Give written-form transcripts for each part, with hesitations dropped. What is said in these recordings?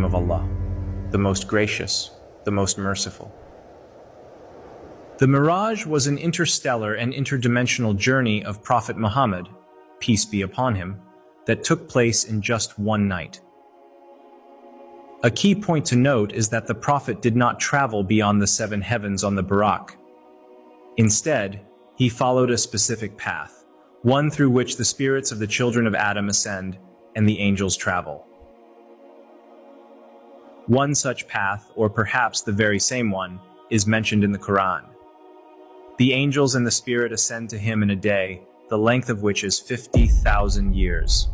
name of Allah, the most gracious, the most merciful. The Miraj was an interstellar and interdimensional journey of Prophet Muhammad, peace be upon him, that took place in just one night. A key point to note is that the Prophet did not travel beyond the 7 heavens on the Buraq. Instead, he followed a specific path, one through which the spirits of the children of Adam ascend and the angels travel. One such path, or perhaps the very same one, is mentioned in the Quran. The angels and the spirit ascend to him in a day, the length of which is 50,000 years.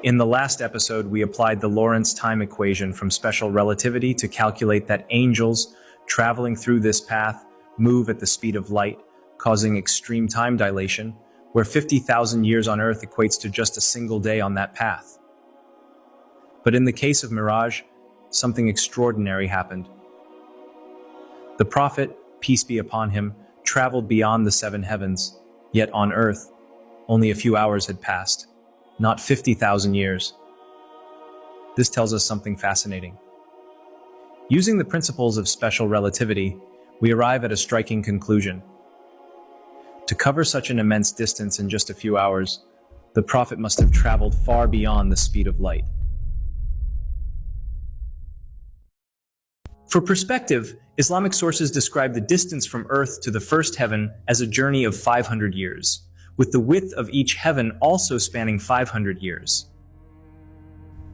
In the last episode, we applied the Lorentz time equation from special relativity to calculate that angels traveling through this path move at the speed of light, causing extreme time dilation, where 50,000 years on Earth equates to just a single day on that path. But in the case of Miraj, something extraordinary happened. The Prophet, peace be upon him, traveled beyond the 7 heavens, yet on Earth, only a few hours had passed, not 50,000 years. This tells us something fascinating. Using the principles of special relativity, we arrive at a striking conclusion. To cover such an immense distance in just a few hours, the Prophet must have traveled far beyond the speed of light. For perspective, Islamic sources describe the distance from Earth to the first heaven as a journey of 500 years, with the width of each heaven also spanning 500 years.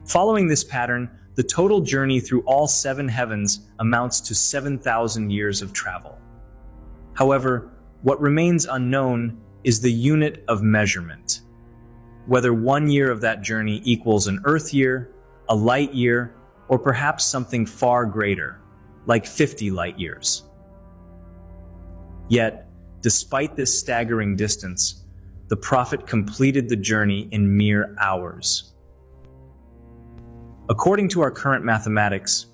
Following this pattern, the total journey through all 7 heavens amounts to 7,000 years of travel. However, what remains unknown is the unit of measurement. Whether 1 year of that journey equals an Earth year, a light year, or perhaps something far greater, like 50 light years. Yet, despite this staggering distance, the Prophet completed the journey in mere hours. According to our current mathematics,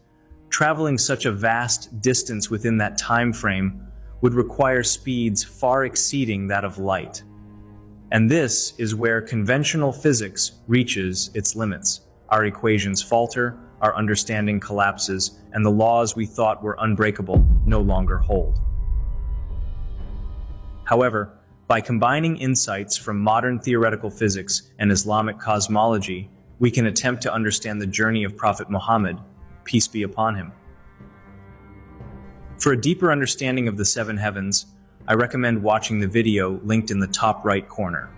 traveling such a vast distance within that time frame would require speeds far exceeding that of light. And this is where conventional physics reaches its limits. Our equations falter, our understanding collapses, and the laws we thought were unbreakable no longer hold. However, by combining insights from modern theoretical physics and Islamic cosmology, we can attempt to understand the journey of Prophet Muhammad, peace be upon him. For a deeper understanding of the 7 heavens, I recommend watching the video linked in the top right corner.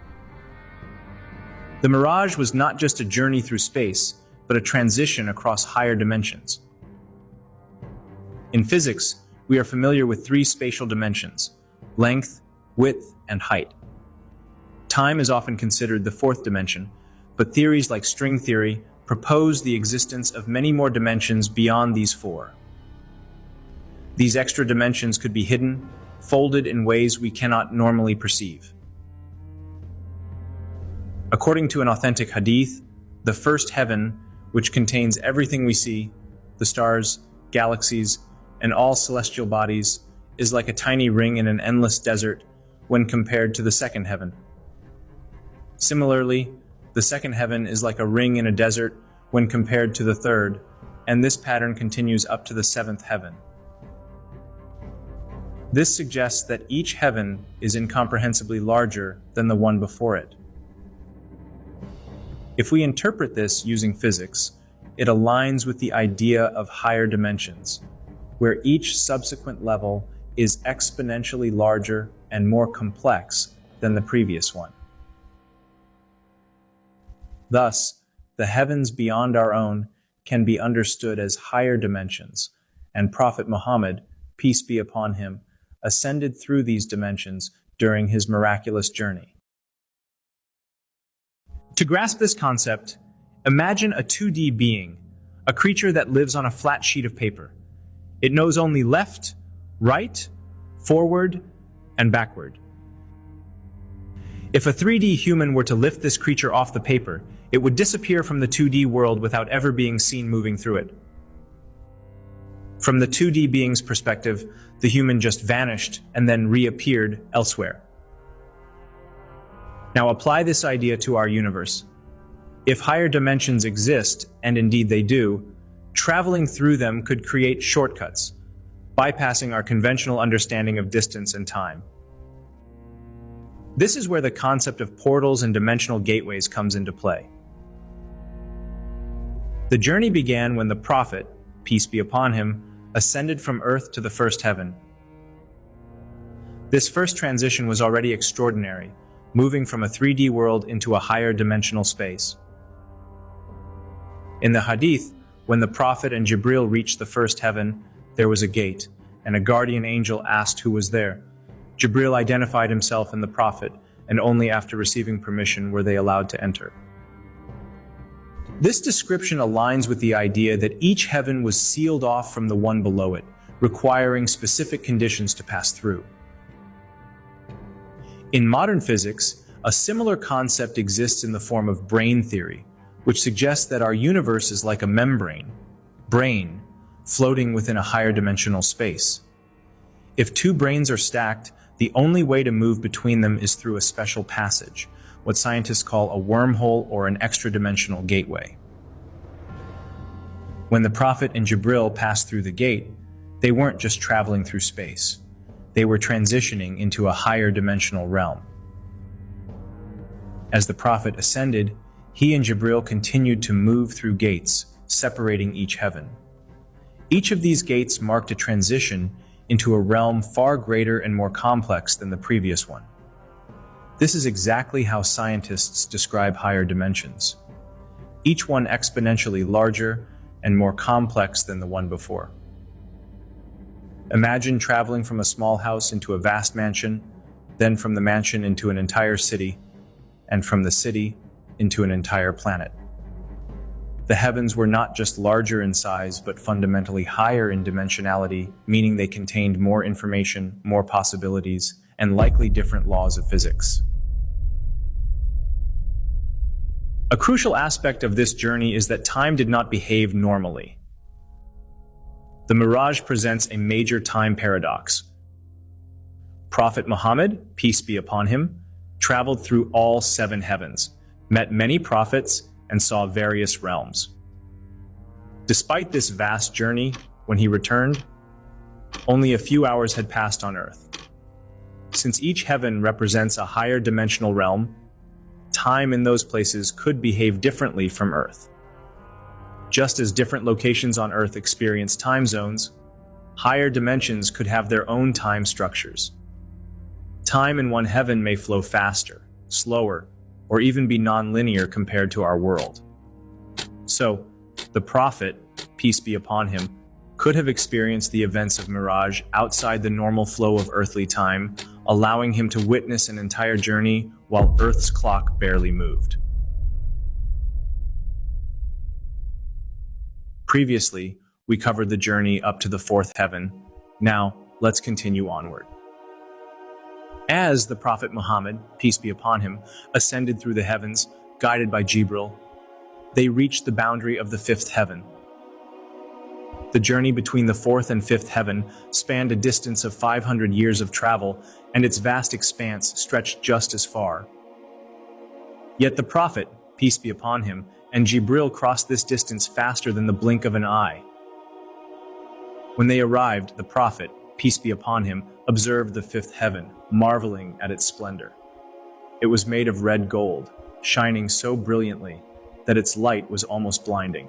The Miraj was not just a journey through space, but a transition across higher dimensions. In physics, we are familiar with 3 spatial dimensions: length, width, and height. Time is often considered the 4th dimension, but theories like string theory propose the existence of many more dimensions beyond these 4. These extra dimensions could be hidden, folded in ways we cannot normally perceive. According to an authentic hadith, the first heaven, which contains everything we see, the stars, galaxies, and all celestial bodies, is like a tiny ring in an endless desert when compared to the second heaven. Similarly, the second heaven is like a ring in a desert when compared to the third, and this pattern continues up to the 7th heaven. This suggests that each heaven is incomprehensibly larger than the one before it. If we interpret this using physics, it aligns with the idea of higher dimensions, where each subsequent level is exponentially larger and more complex than the previous one. Thus, the heavens beyond our own can be understood as higher dimensions, and Prophet Muhammad, peace be upon him, ascended through these dimensions during his miraculous journey. To grasp this concept, imagine a 2D being, a creature that lives on a flat sheet of paper. It knows only left, right, forward, and backward. If a 3D human were to lift this creature off the paper, it would disappear from the 2D world without ever being seen moving through it. From the 2D being's perspective, the human just vanished and then reappeared elsewhere. Now apply this idea to our universe. If higher dimensions exist, and indeed they do, traveling through them could create shortcuts, bypassing our conventional understanding of distance and time. This is where the concept of portals and dimensional gateways comes into play. The journey began when the Prophet, peace be upon him, ascended from earth to the first heaven. This first transition was already extraordinary, moving from a 3D world into a higher dimensional space. In the hadith, when the Prophet and Jibreel reached the first heaven, there was a gate, and a guardian angel asked who was there. Jibreel identified himself and the Prophet, and only after receiving permission were they allowed to enter. This description aligns with the idea that each heaven was sealed off from the one below it, requiring specific conditions to pass through. In modern physics, a similar concept exists in the form of brain theory, which suggests that our universe is like a membrane, brain, floating within a higher dimensional space. If two brains are stacked, the only way to move between them is through a special passage, what scientists call a wormhole or an extra-dimensional gateway. When the Prophet and Jibreel passed through the gate, they weren't just traveling through space. They were transitioning into a higher dimensional realm. As the Prophet ascended, he and Jibreel continued to move through gates, separating each heaven. Each of these gates marked a transition into a realm far greater and more complex than the previous one. This is exactly how scientists describe higher dimensions, each one exponentially larger and more complex than the one before. Imagine traveling from a small house into a vast mansion, then from the mansion into an entire city, and from the city into an entire planet. The heavens were not just larger in size, but fundamentally higher in dimensionality, meaning they contained more information, more possibilities, and likely different laws of physics. A crucial aspect of this journey is that time did not behave normally. The Miraj presents a major time paradox. Prophet Muhammad, peace be upon him, traveled through all 7 heavens, met many prophets, and saw various realms. Despite this vast journey, when he returned, only a few hours had passed on Earth. Since each heaven represents a higher dimensional realm, time in those places could behave differently from Earth. Just as different locations on Earth experience time zones, higher dimensions could have their own time structures. Time in one heaven may flow faster, slower, or even be non-linear compared to our world. So, the Prophet, peace be upon him, could have experienced the events of Miraj outside the normal flow of earthly time, allowing him to witness an entire journey while Earth's clock barely moved. Previously, we covered the journey up to the 4th heaven. Now, let's continue onward. As the Prophet Muhammad, peace be upon him, ascended through the heavens, guided by Jibreel, they reached the boundary of the 5th heaven. The journey between the 4th and 5th heaven spanned a distance of 500 years of travel, and its vast expanse stretched just as far. Yet the Prophet, peace be upon him, and Jibreel crossed this distance faster than the blink of an eye. When they arrived, the Prophet, peace be upon him, observed the 5th heaven, marveling at its splendor. It was made of red gold, shining so brilliantly that its light was almost blinding.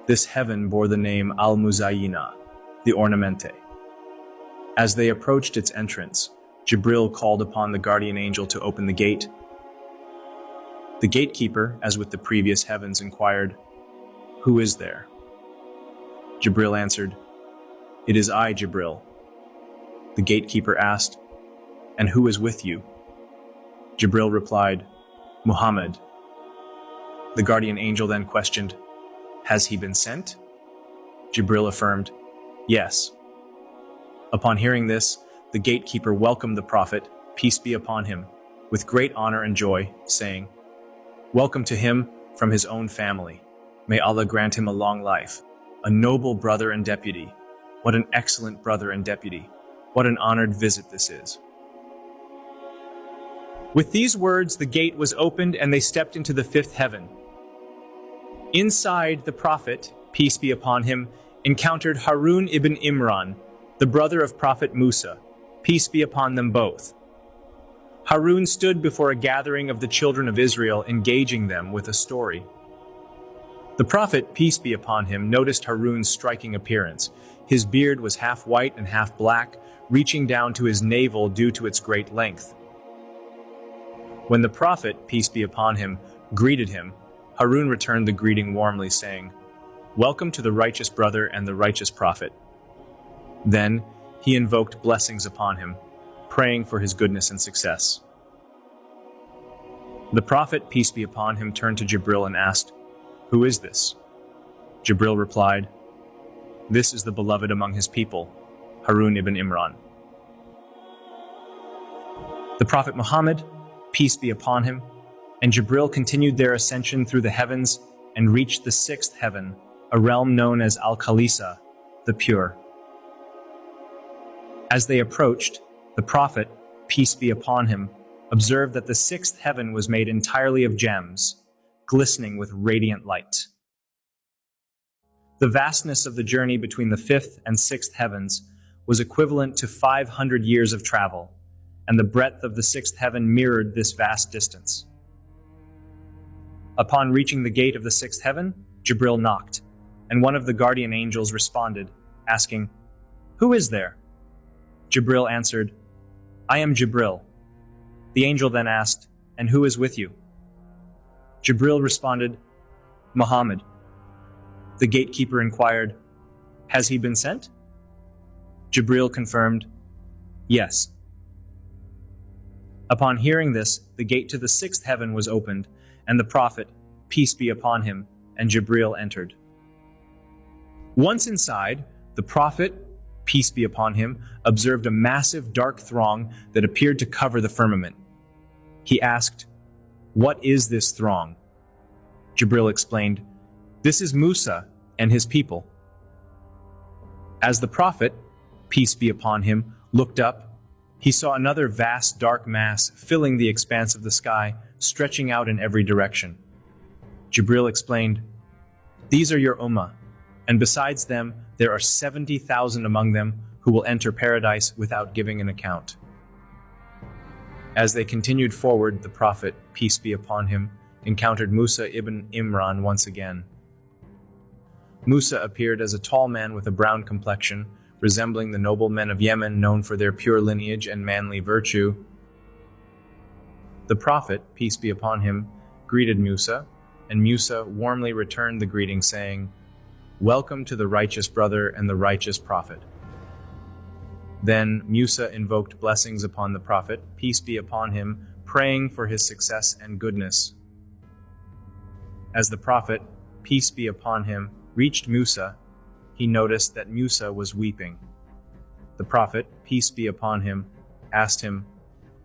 This heaven bore the name Al-Muzayyina, the Ornamente. As they approached its entrance, Jibreel called upon the guardian angel to open the gate. The gatekeeper, as with the previous heavens, inquired, "Who is there?" Jibreel answered, "It is I, Jibreel." The gatekeeper asked, "And who is with you?" Jibreel replied, "Muhammad." The guardian angel then questioned, "Has he been sent?" Jibreel affirmed, "Yes." Upon hearing this, the gatekeeper welcomed the Prophet, peace be upon him, with great honor and joy, saying, "Welcome to him from his own family. May Allah grant him a long life. A noble brother and deputy. What an excellent brother and deputy. What an honored visit this is." With these words, the gate was opened and they stepped into the 5th heaven, Inside, the Prophet, peace be upon him, encountered Harun ibn Imran, the brother of Prophet Musa, peace be upon them both. Harun stood before a gathering of the children of Israel, engaging them with a story. The Prophet, peace be upon him, noticed Harun's striking appearance. His beard was half white and half black, reaching down to his navel due to its great length. When the Prophet, peace be upon him, greeted him, Harun returned the greeting warmly, saying, "Welcome to the righteous brother and the righteous Prophet." Then he invoked blessings upon him, praying for his goodness and success. The Prophet, peace be upon him, turned to Jibreel and asked, "Who is this?" Jibreel replied, "This is the beloved among his people, Harun ibn Imran." The Prophet Muhammad, peace be upon him, and Jibreel continued their ascension through the heavens and reached the sixth heaven, a realm known as Al-Isra, the pure. As they approached, the Prophet, peace be upon him, observed that the sixth heaven was made entirely of gems, glistening with radiant light. The vastness of the journey between the fifth and sixth heavens was equivalent to 500 years of travel, and the breadth of the sixth heaven mirrored this vast distance. Upon reaching the gate of the sixth heaven, Jibreel knocked, and one of the guardian angels responded, asking, "Who is there?" Jibreel answered, "I am Jibreel." The angel then asked, "And who is with you?" Jibreel responded, "Muhammad." The gatekeeper inquired, "Has he been sent?" Jibreel confirmed, "Yes." Upon hearing this, the gate to the sixth heaven was opened, and the Prophet, peace be upon him, and Jibreel entered. Once inside, the Prophet, peace be upon him, observed a massive dark throng that appeared to cover the firmament. He asked, "What is this throng?" Jibreel explained, "This is Musa and his people." As the Prophet, peace be upon him, looked up, he saw another vast dark mass filling the expanse of the sky, stretching out in every direction. Jibreel explained, "These are your ummah, and besides them, there are 70,000 among them who will enter paradise without giving an account." As they continued forward, the Prophet, peace be upon him, encountered Musa ibn Imran once again. Musa appeared as a tall man with a brown complexion, resembling the noble men of Yemen known for their pure lineage and manly virtue. The Prophet, peace be upon him, greeted Musa, and Musa warmly returned the greeting, saying, "Welcome to the righteous brother and the righteous Prophet." Then Musa invoked blessings upon the Prophet, peace be upon him, praying for his success and goodness. As the Prophet, peace be upon him, reached Musa, he noticed that Musa was weeping. The Prophet, peace be upon him, asked him,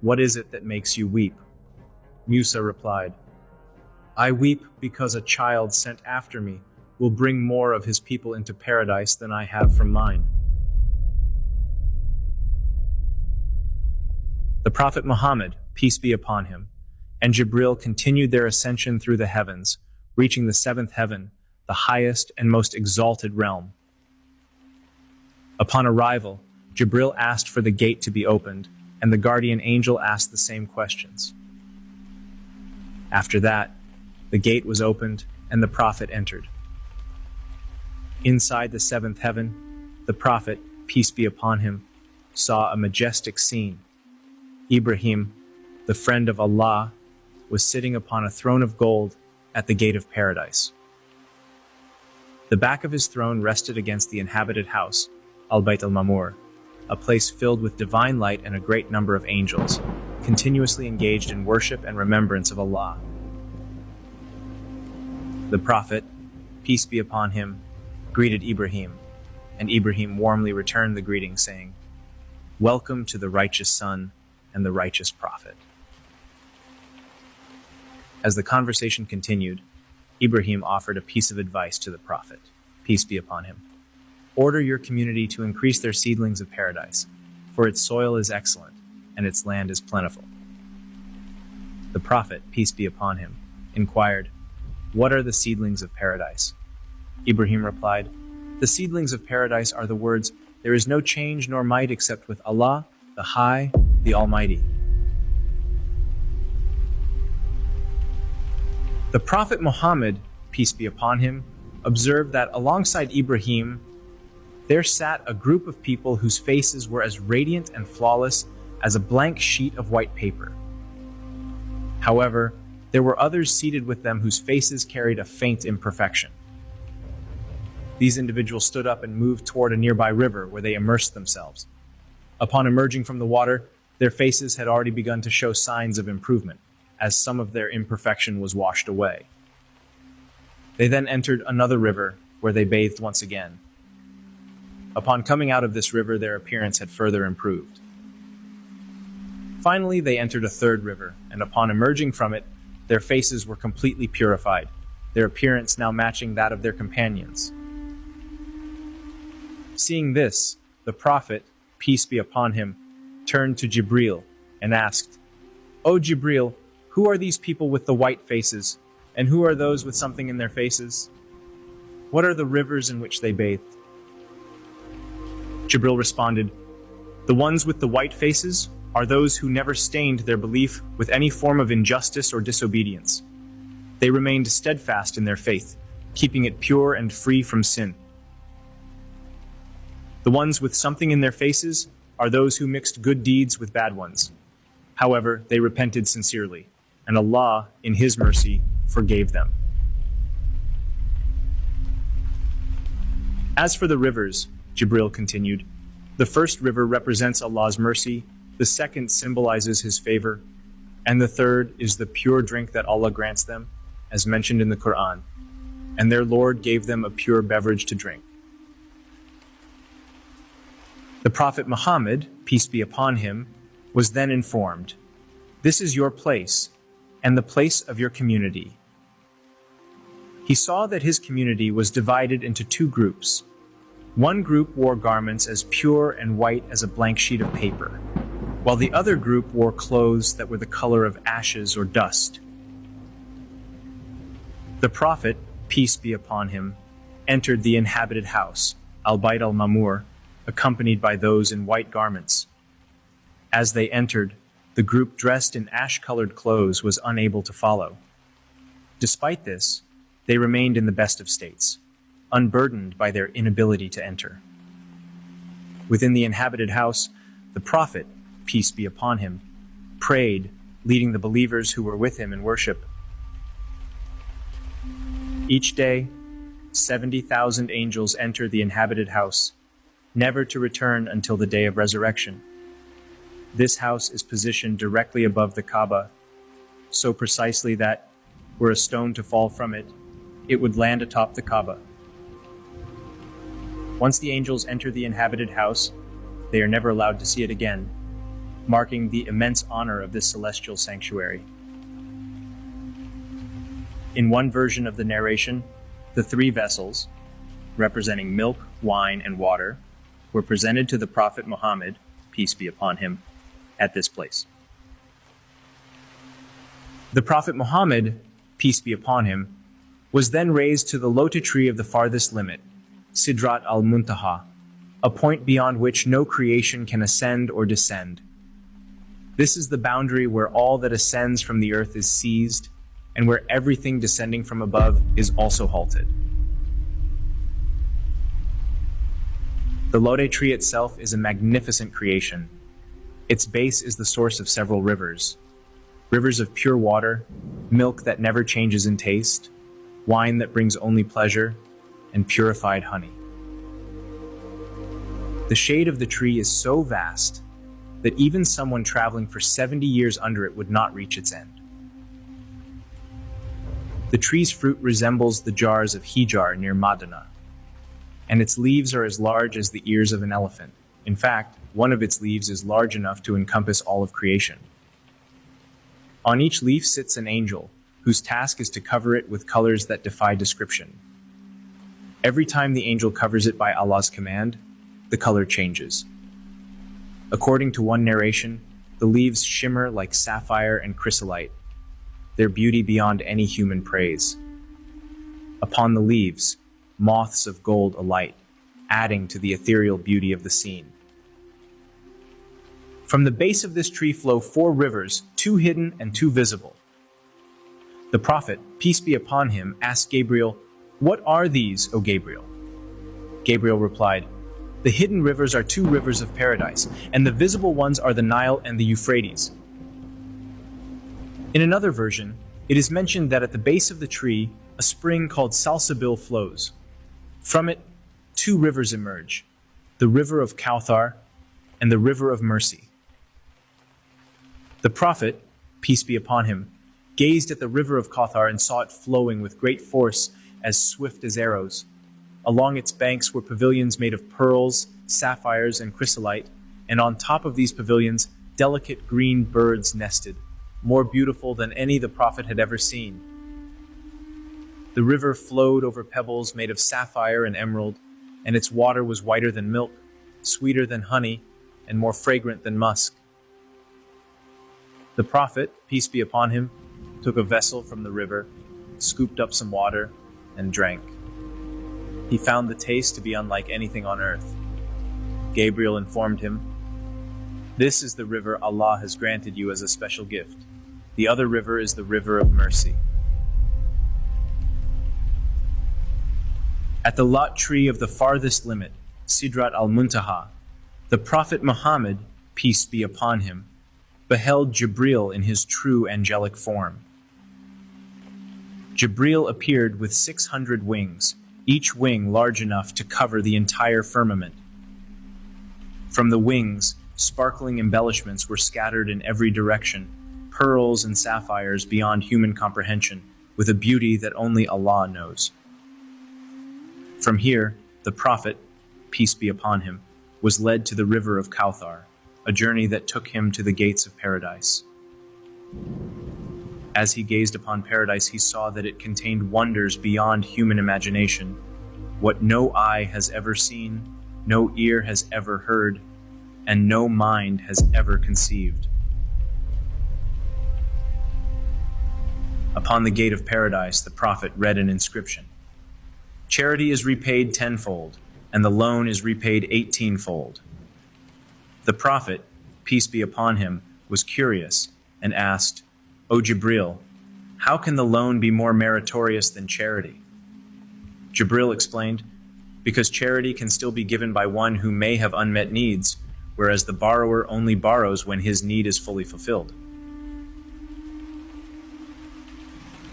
"What is it that makes you weep?" Musa replied, "I weep because a child sent after me will bring more of his people into paradise than I have from mine." The Prophet Muhammad, peace be upon him, and Jibreel continued their ascension through the heavens, reaching the seventh heaven, the highest and most exalted realm. Upon arrival, Jibreel asked for the gate to be opened, and the guardian angel asked the same questions. After that, the gate was opened, and the Prophet entered. Inside the seventh heaven, the Prophet, peace be upon him, saw a majestic scene. Ibrahim, the friend of Allah, was sitting upon a throne of gold at the gate of paradise. The back of his throne rested against the inhabited house, Al-Bayt al-Mamur, a place filled with divine light and a great number of angels, continuously engaged in worship and remembrance of Allah. The Prophet, peace be upon him, greeted Ibrahim, and Ibrahim warmly returned the greeting, saying, "Welcome to the righteous son and the righteous Prophet." As the conversation continued, Ibrahim offered a piece of advice to the Prophet, peace be upon him. "Order your community to increase their seedlings of paradise, for its soil is excellent, and its land is plentiful." The Prophet, peace be upon him, inquired, "What are the seedlings of paradise?" Ibrahim replied, "The seedlings of paradise are the words, 'There is no change nor might except with Allah, the High, the Almighty.'" The Prophet Muhammad, peace be upon him, observed that alongside Ibrahim, there sat a group of people whose faces were as radiant and flawless as a blank sheet of white paper. However, there were others seated with them whose faces carried a faint imperfection. These individuals stood up and moved toward a nearby river where they immersed themselves. Upon emerging from the water, their faces had already begun to show signs of improvement, as some of their imperfection was washed away. They then entered another river where they bathed once again. Upon coming out of this river, their appearance had further improved. Finally, they entered a third river, and upon emerging from it, their faces were completely purified, their appearance now matching that of their companions. Seeing this, the Prophet, peace be upon him, turned to Jibreel and asked, "O Jibreel, who are these people with the white faces, and who are those with something in their faces? What are the rivers in which they bathed?" Jibreel responded, "The ones with the white faces are those who never stained their belief with any form of injustice or disobedience. They remained steadfast in their faith, keeping it pure and free from sin. The ones with something in their faces are those who mixed good deeds with bad ones. However, they repented sincerely, and Allah, in His mercy, forgave them." As for the rivers, Jibreel continued, the first river represents Allah's mercy, the second symbolizes His favor, and the third is the pure drink that Allah grants them, as mentioned in the Quran, and their Lord gave them a pure beverage to drink. The Prophet Muhammad, peace be upon him, was then informed, "This is your place, and the place of your community." He saw that his community was divided into two groups. One group wore garments as pure and white as a blank sheet of paper, while the other group wore clothes that were the color of ashes or dust. The Prophet, peace be upon him, entered the inhabited house, Al-Bayt al-Mamur, accompanied by those in white garments. As they entered, the group dressed in ash-colored clothes was unable to follow. Despite this, they remained in the best of states, unburdened by their inability to enter. Within the inhabited house, the Prophet, peace be upon him, prayed, leading the believers who were with him in worship. Each day, 70,000 angels enter the inhabited house, never to return until the day of resurrection. This house is positioned directly above the Kaaba, so precisely that, were a stone to fall from it, it would land atop the Kaaba. Once the angels enter the inhabited house, they are never allowed to see it again, marking the immense honor of this celestial sanctuary. In one version of the narration, the three vessels, representing milk, wine, and water, were presented to the Prophet Muhammad, peace be upon him, at this place. The Prophet Muhammad, peace be upon him, was then raised to the lotus tree of the farthest limit, Sidrat al-Muntaha, a point beyond which no creation can ascend or descend. This is the boundary where all that ascends from the earth is seized, and where everything descending from above is also halted. The lotus tree itself is a magnificent creation. Its base is the source of several rivers. Rivers of pure water, milk that never changes in taste, wine that brings only pleasure, and purified honey. The shade of the tree is so vast that even someone traveling for 70 years under it would not reach its end. The tree's fruit resembles the jars of hijar near Madinah, and its leaves are as large as the ears of an elephant. In fact, one of its leaves is large enough to encompass all of creation. On each leaf sits an angel, whose task is to cover it with colors that defy description. Every time the angel covers it by Allah's command, the color changes. According to one narration, the leaves shimmer like sapphire and chrysolite, their beauty beyond any human praise. Upon the leaves, moths of gold alight, adding to the ethereal beauty of the scene. From the base of this tree flow 4 rivers, 2 hidden and 2 visible. The Prophet, peace be upon him, asked Gabriel, "What are these, O Gabriel?" Gabriel replied, "The hidden rivers are 2 rivers of paradise, and the visible ones are the Nile and the Euphrates." In another version, it is mentioned that at the base of the tree, a spring called Salsabil flows. From it, 2 rivers emerge, the river of Kauthar and the river of mercy. The Prophet, peace be upon him, gazed at the river of Kauthar and saw it flowing with great force, as swift as arrows. Along its banks were pavilions made of pearls, sapphires, and chrysolite, and on top of these pavilions, delicate green birds nested, more beautiful than any the Prophet had ever seen. The river flowed over pebbles made of sapphire and emerald, and its water was whiter than milk, sweeter than honey, and more fragrant than musk. The Prophet, peace be upon him, took a vessel from the river, scooped up some water, and drank. He found the taste to be unlike anything on earth. Gabriel informed him, "This is the river Allah has granted you as a special gift. The other river is the river of mercy." At the lot tree of the farthest limit, Sidrat al-Muntaha, the Prophet Muhammad, peace be upon him, beheld Jibreel in his true angelic form. Jibreel appeared with 600 wings, each wing large enough to cover the entire firmament. From the wings, sparkling embellishments were scattered in every direction, pearls and sapphires beyond human comprehension, with a beauty that only Allah knows. From here, the Prophet, peace be upon him, was led to the river of Kauthar, a journey that took him to the gates of paradise. As he gazed upon paradise, he saw that it contained wonders beyond human imagination, what no eye has ever seen, no ear has ever heard, and no mind has ever conceived. Upon the gate of paradise, the Prophet read an inscription: "Charity is repaid 10-fold, and the loan is repaid 18-fold. The Prophet, peace be upon him, was curious and asked, "O Jibreel, how can the loan be more meritorious than charity?" Jibreel explained, "Because charity can still be given by one who may have unmet needs, whereas the borrower only borrows when his need is fully fulfilled."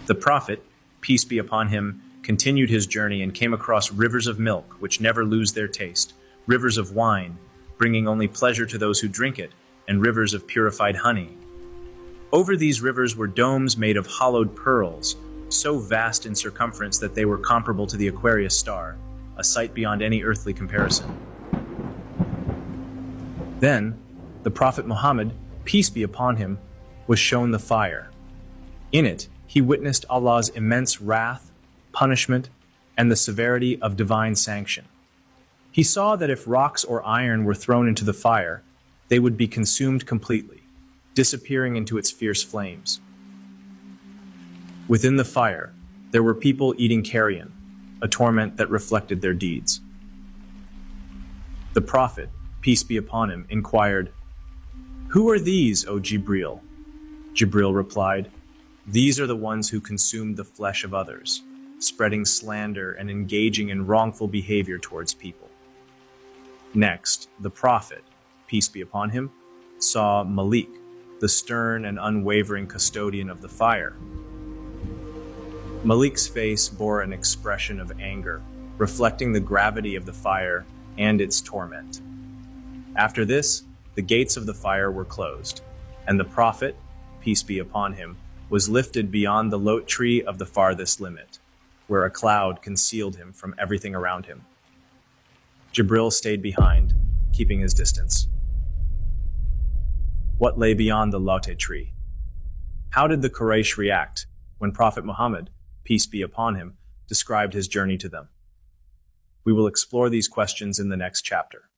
The Prophet, peace be upon him, continued his journey and came across rivers of milk which never lose their taste, rivers of wine, bringing only pleasure to those who drink it, and rivers of purified honey. Over these rivers were domes made of hollowed pearls, so vast in circumference that they were comparable to the Aquarius star, a sight beyond any earthly comparison. Then, the Prophet Muhammad, peace be upon him, was shown the fire. In it, he witnessed Allah's immense wrath, punishment, and the severity of divine sanction. He saw that if rocks or iron were thrown into the fire, they would be consumed completely, disappearing into its fierce flames. Within the fire, there were people eating carrion, a torment that reflected their deeds. The Prophet, peace be upon him, inquired, "Who are these, O Jibreel?" Jibreel replied, "These are the ones who consumed the flesh of others, spreading slander and engaging in wrongful behavior towards people." Next, the Prophet, peace be upon him, saw Malik, the stern and unwavering custodian of the fire. Malik's face bore an expression of anger, reflecting the gravity of the fire and its torment. After this, the gates of the fire were closed, and the Prophet, peace be upon him, was lifted beyond the lot tree of the farthest limit, where a cloud concealed him from everything around him. Jibreel stayed behind, keeping his distance. What lay beyond the Lote tree? How did the Quraysh react when Prophet Muhammad, peace be upon him, described his journey to them? We will explore these questions in the next chapter.